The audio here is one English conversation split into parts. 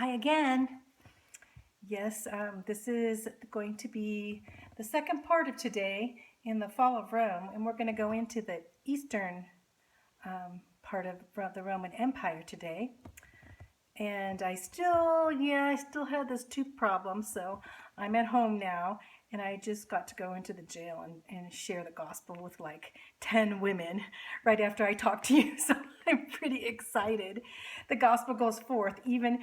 Hi again. Yes, this is going to be the second part of today in the fall of Rome, and we're going to go into the eastern part of the Roman Empire today. And I still had those tooth problems, so I'm at home now, and I just got to go into the jail and share the gospel with like 10 women right after I talked to you. So I'm pretty excited. The gospel goes forth. Even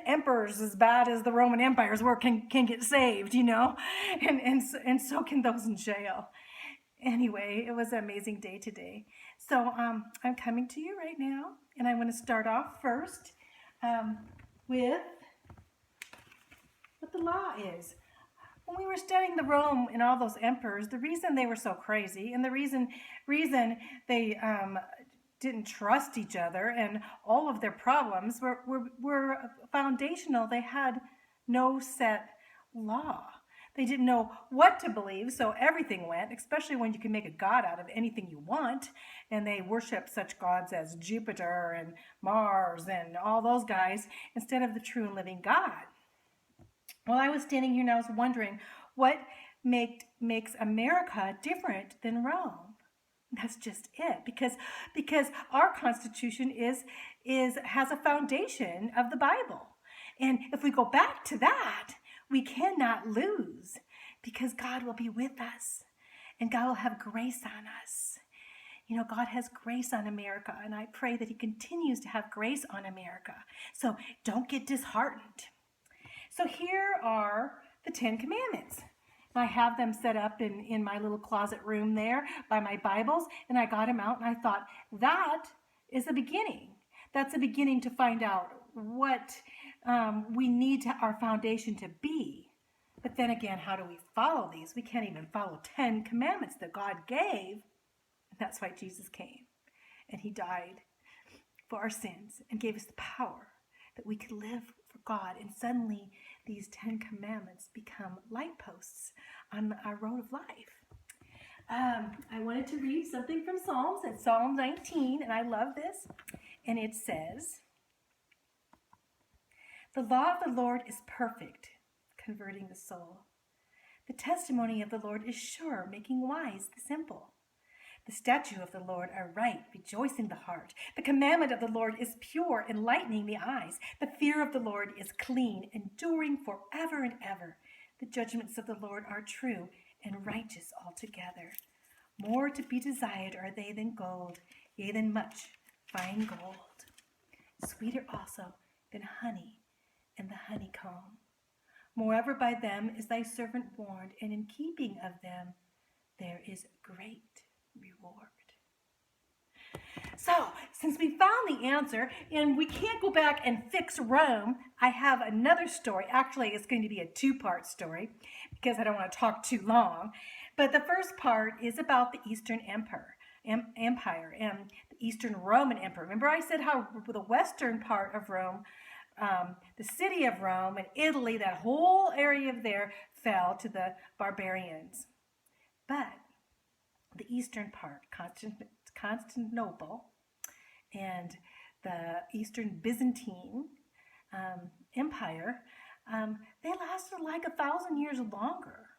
emperors as bad as the Roman empires were can get saved, and so can those in jail. Anyway, it was an amazing day today. So I'm coming to you right now, and I want to start off first with what the law is. When we were studying the Rome and all those emperors, the reason they were so crazy and the reason they didn't trust each other and all of their problems were foundational. They had no set law. They didn't know what to believe, so everything went, especially when you can make a god out of anything you want. And they worship such gods as Jupiter and Mars and all those guys instead of the true and living God. Well, I was standing here and I was wondering what makes America different than Rome. That's just it, because our Constitution has a foundation of the Bible, and if we go back to that, we cannot lose, because God will be with us, and God will have grace on us. God has grace on America, and I pray that He continues to have grace on America. So don't get disheartened. So here are the 10 Commandments. I have them set up in my little closet room there by my Bibles, and I got them out, and I thought, that is a beginning. That's a beginning to find out what we need our foundation to be. But then again, how do we follow these? We can't even follow 10 commandments that God gave. And that's why Jesus came, and He died for our sins and gave us the power that we could live for God. And suddenly these 10 commandments become light posts on our road of life. I wanted to read something from Psalms. It's Psalm 19, and I love this. And it says, "The law of the Lord is perfect, converting the soul. The testimony of the Lord is sure, making wise the simple. The statutes of the Lord are right, rejoicing the heart. The commandment of the Lord is pure, enlightening the eyes. The fear of the Lord is clean, enduring forever and ever. The judgments of the Lord are true and righteous altogether. More to be desired are they than gold, yea, than much fine gold. Sweeter also than honey and the honeycomb. Moreover, by them is thy servant warned, and in keeping of them there is great reward." So, since we found the answer and we can't go back and fix Rome, I have another story. Actually, it's going to be a two-part story because I don't want to talk too long. But the first part is about the Eastern Empire and the Eastern Roman Empire. Remember I said how the western part of Rome, the city of Rome and Italy, that whole area of there fell to the barbarians. But the eastern part, Constantinople, and the Eastern Byzantine Empire, they lasted like 1,000 years longer.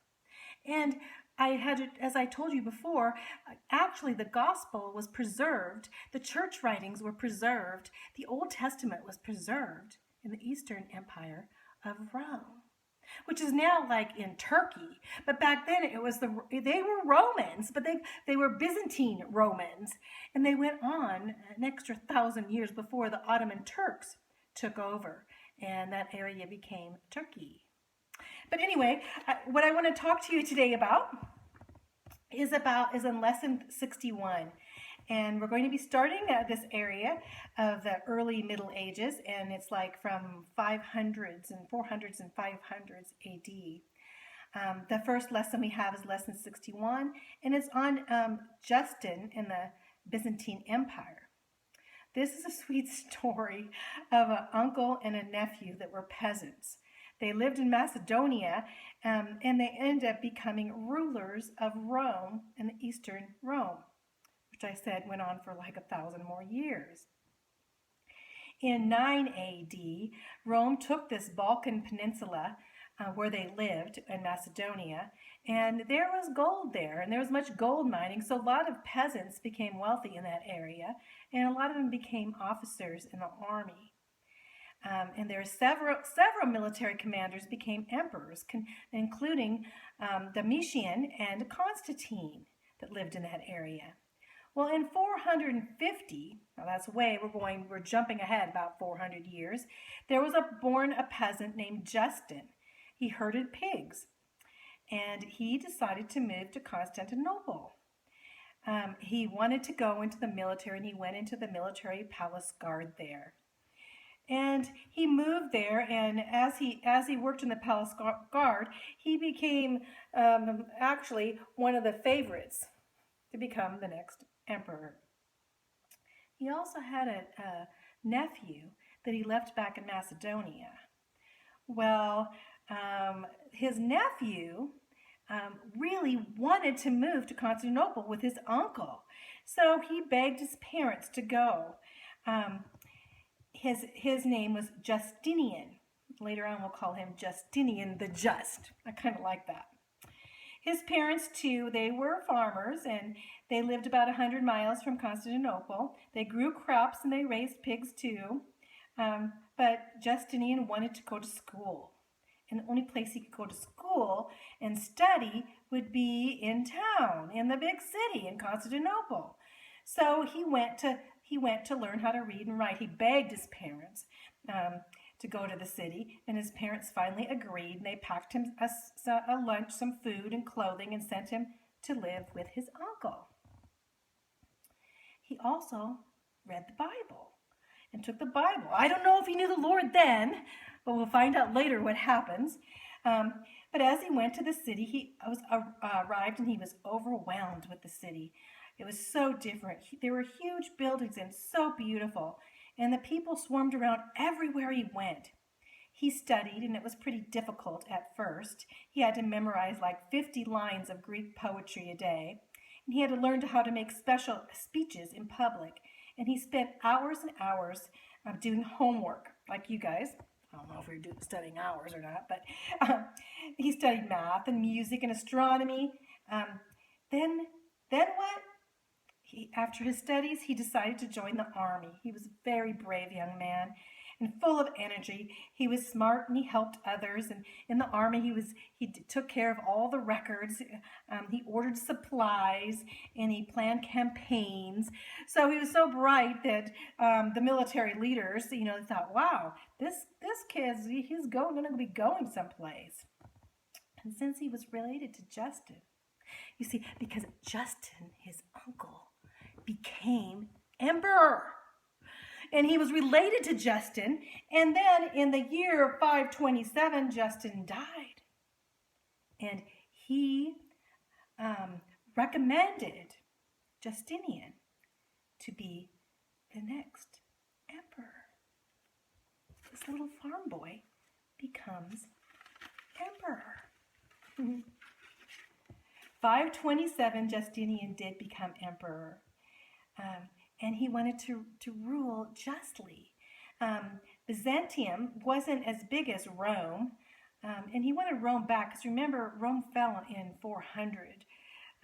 And as I told you before, actually the gospel was preserved, the church writings were preserved, the Old Testament was preserved in the Eastern Empire of Rome, which is now like in Turkey. But back then they were Romans, but they were Byzantine Romans, and they went on an extra 1,000 years before the Ottoman Turks took over, and that area became Turkey. But anyway, what I want to talk to you today about is in lesson 61. And we're going to be starting at this area of the early Middle Ages, and it's like from 500s and 400s and 500s AD. The first lesson we have is lesson 61, and it's on Justin in the Byzantine Empire. This is a sweet story of an uncle and a nephew that were peasants. They lived in Macedonia, and they ended up becoming rulers of Rome and the Eastern Rome, which I said went on for like 1,000 more years. In 9 AD, Rome took this Balkan peninsula where they lived in Macedonia, and there was gold there, and there was much gold mining, so a lot of peasants became wealthy in that area, and a lot of them became officers in the army. And there are several military commanders became emperors, including Domitian and Constantine that lived in that area. Well, in 450, now that's we're jumping ahead about 400 years, there was born a peasant named Justin. He herded pigs, and he decided to move to Constantinople. He wanted to go into the military, and he went into the military palace guard there. And he moved there, and as he worked in the palace guard, he became actually one of the favorites to become the next emperor. He also had a nephew that he left back in Macedonia. Well, his nephew really wanted to move to Constantinople with his uncle, so he begged his parents to go. His name was Justinian. Later on, we'll call him Justinian the Just. I kind of like that. His parents, too, they were farmers, and they lived about 100 miles from Constantinople. They grew crops, and they raised pigs, too. But Justinian wanted to go to school. And the only place he could go to school and study would be in town, in the big city, in Constantinople. So he went to learn how to read and write. He begged his parents to go to the city, and his parents finally agreed, and they packed him a lunch, some food and clothing, and sent him to live with his uncle. He also read the Bible and took the Bible. I don't know if he knew the Lord then, but we'll find out later what happens. But as he went to the city, he arrived, and he was overwhelmed with the city. It was so different. There were huge buildings and so beautiful, and the people swarmed around everywhere he went. He studied, and it was pretty difficult at first. He had to memorize like 50 lines of Greek poetry a day, and he had to learn how to make special speeches in public. And he spent hours and hours doing homework, like you guys. I don't know if you're studying hours or not, but he studied math and music and astronomy. Then what? After his studies, he decided to join the army. He was a very brave young man and full of energy. He was smart, and he helped others. And in the army, he took care of all the records. He ordered supplies, and he planned campaigns. So he was so bright that the military leaders, thought, "Wow, this kid's going to be going someplace." And since he was related to Justin, you see, because Justin, his uncle, became emperor. And he was related to Justin. And then in the year 527, Justin died. And he recommended Justinian to be the next emperor. This little farm boy becomes emperor. 527, Justinian did become emperor. And he wanted to rule justly. Byzantium wasn't as big as Rome, and he wanted Rome back, because remember, Rome fell in 400,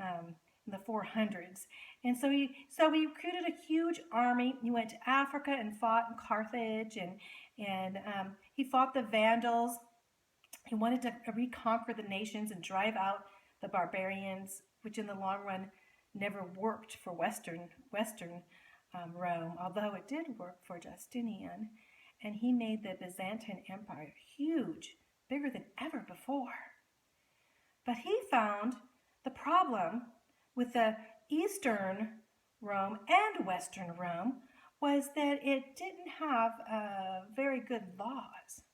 in the 400s. And so he recruited a huge army. He went to Africa and fought in Carthage, and he fought the Vandals. He wanted to reconquer the nations and drive out the barbarians, which in the long run never worked for Western Rome, although it did work for Justinian. And he made the Byzantine Empire huge, bigger than ever before. But he found the problem with the Eastern Rome and Western Rome was that it didn't have very good laws.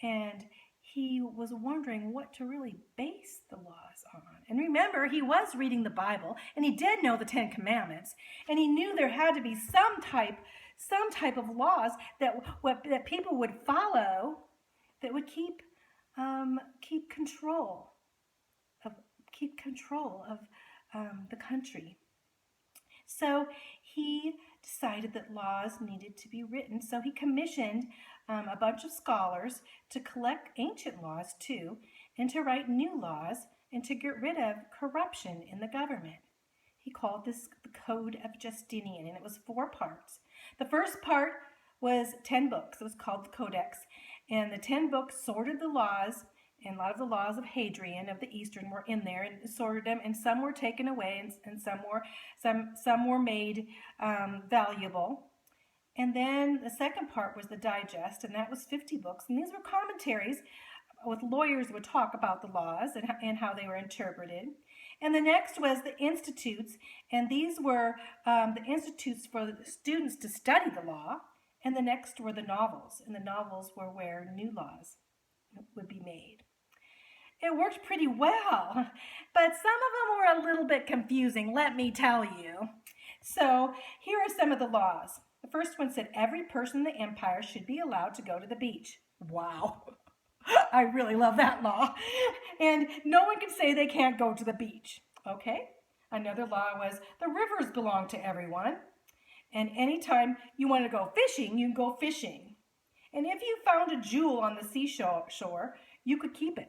And he was wondering what to really base the laws on. And remember, he was reading the Bible, and he did know the 10 Commandments, and he knew there had to be some type of laws that people would follow that would keep control of the country. So he decided that laws needed to be written, so he commissioned a bunch of scholars to collect ancient laws too, and to write new laws and to get rid of corruption in the government. He called this the Code of Justinian, and it was 4 parts. The first part was 10 books. It was called the Codex, and the 10 books sorted the laws, and a lot of the laws of Hadrian of the Eastern were in there and sorted them, and some were taken away, and some were made valuable. And then the second part was the digest, and that was 50 books, and these were commentaries with lawyers would talk about the laws and how they were interpreted. And the next was the institutes, and these were the institutes for the students to study the law. And the next were the novels, and the novels were where new laws would be made. It worked pretty well, but some of them were a little bit confusing, let me tell you. So here are some of the laws. The first one said every person in the empire should be allowed to go to the beach. Wow. I really love that law. And no one can say they can't go to the beach. Okay. Another law was the rivers belong to everyone. And anytime you want to go fishing, you can go fishing. And if you found a jewel on the seashore, you could keep it.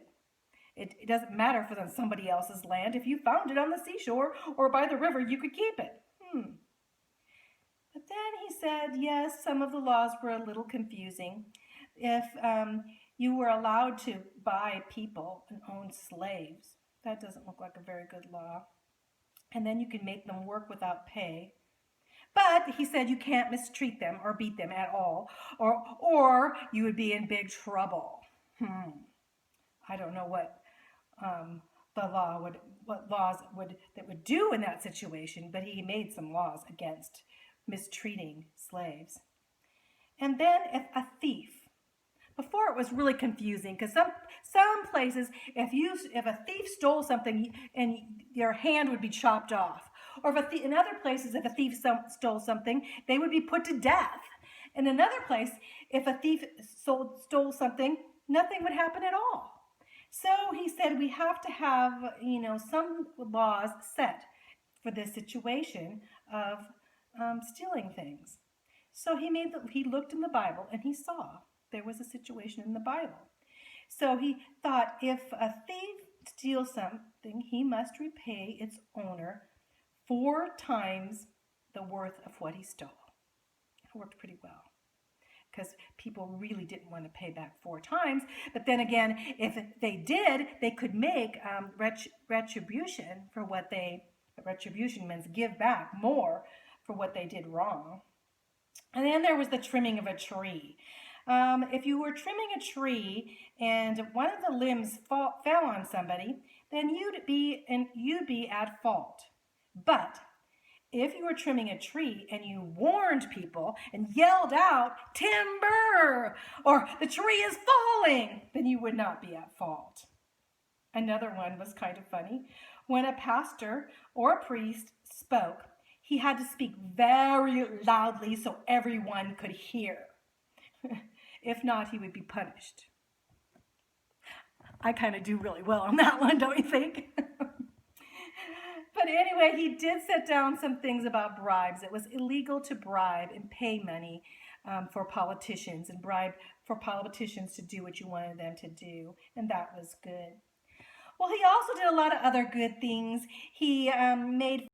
It doesn't matter if it's on somebody else's land. If you found it on the seashore or by the river, you could keep it. But then he said, yes, some of the laws were a little confusing. If you were allowed to buy people and own slaves, that doesn't look like a very good law. And then you can make them work without pay. But he said you can't mistreat them or beat them at all, or you would be in big trouble. I don't know what laws would do in that situation, but he made some laws against mistreating slaves. And then if a thief, before it was really confusing because some places if a thief stole something and your hand would be chopped off, or in other places if a thief stole something they would be put to death. In another place if a thief stole something nothing would happen at all. So he said we have to have some laws set for this situation of stealing things. So he looked in the Bible and he saw there was a situation in the Bible. So he thought if a thief steals something, he must repay its owner 4 times the worth of what he stole. It worked pretty well because people really didn't want to pay back 4 times. But then again, if they did, they could make retribution for what retribution means give back more for what they did wrong. And then there was the trimming of a tree. If you were trimming a tree and one of the limbs fell on somebody, then you'd be at fault. But if you were trimming a tree and you warned people and yelled out, "Timber!" or "The tree is falling," then you would not be at fault. Another one was kind of funny. When a pastor or a priest spoke, he had to speak very loudly so everyone could hear. If not, he would be punished. I kind of do really well on that one, don't you think? But anyway, he did set down some things about bribes. It was illegal to bribe and pay money for politicians and bribe for politicians to do what you wanted them to do. And that was good. Well, he also did a lot of other good things. He made